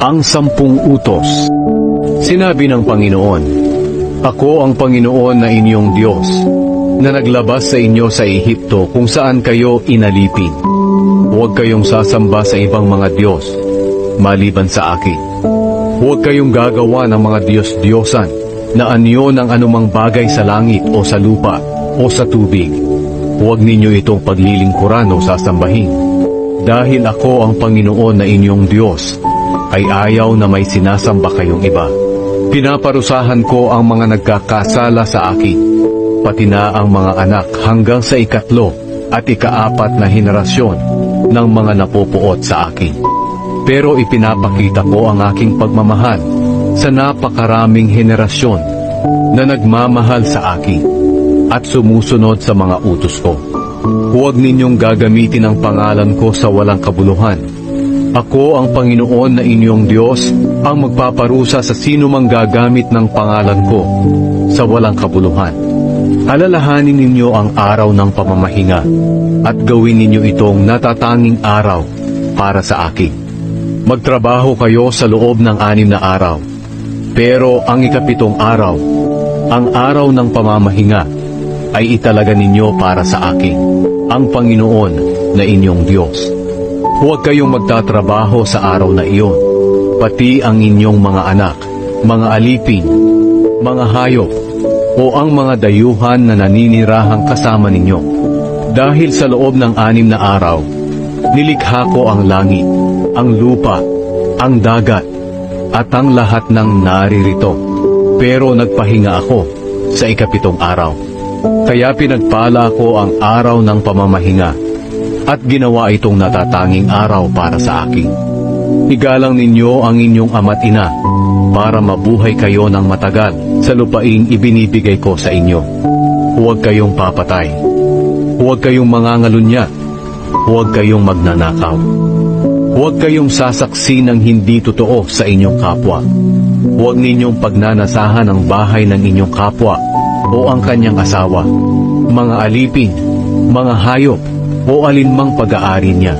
Ang 10 utos. Sinabi ng Panginoon, Ako ang Panginoon na inyong Diyos, na naglabas sa inyo sa Ehipto kung saan kayo inalipin. Huwag kayong sasamba sa ibang mga Diyos, maliban sa akin. Huwag kayong gagawa ng mga Diyos-Diyosan, na anyo ng anumang bagay sa langit o sa lupa o sa tubig. Huwag ninyo itong paglilingkuran o sasambahin. Dahil ako ang Panginoon na inyong Diyos, ay ayaw na may sinasamba kayong iba. Pinaparusahan ko ang mga nagkakasala sa akin, pati na ang mga anak hanggang sa 3 at 4 na henerasyon ng mga napupuot sa akin. Pero ipinapakita ko ang aking pagmamahal sa napakaraming henerasyon na nagmamahal sa akin at sumusunod sa mga utos ko. Huwag ninyong gagamitin ang pangalan ko sa walang kabuluhan. Ako ang Panginoon na inyong Diyos ang magpaparusa sa sino mang gagamit ng pangalan ko sa walang kabuluhan. Alalahanin ninyo ang araw ng pamamahinga at gawin ninyo itong natatanging araw para sa akin. Magtrabaho kayo sa loob ng 6 na araw, pero ang 7 araw, ang araw ng pamamahinga, ay italaga ninyo para sa akin, ang Panginoon na inyong Diyos. Huwag kayong magtatrabaho sa araw na iyon, pati ang inyong mga anak, mga alipin, mga hayop, o ang mga dayuhan na naninirahang kasama ninyo. Dahil sa loob ng 6 na araw, nilikha ko ang langit, ang lupa, ang dagat, at ang lahat ng naririto. Pero nagpahinga ako sa 7 araw. Kaya pinagpala ko ang araw ng pamamahinga at ginawa itong natatanging araw para sa akin. Igalang ninyo ang inyong ama't ina para mabuhay kayo ng matagal sa lupaing ibinibigay ko sa inyo. Huwag kayong papatay. Huwag kayong mangangalunya. Huwag kayong magnanakaw. Huwag kayong sasaksi ng hindi totoo sa inyong kapwa. Huwag ninyong pagnanasahan ang bahay ng inyong kapwa o ang kanyang asawa, mga alipin, mga hayop, o alinmang pag-aari niya.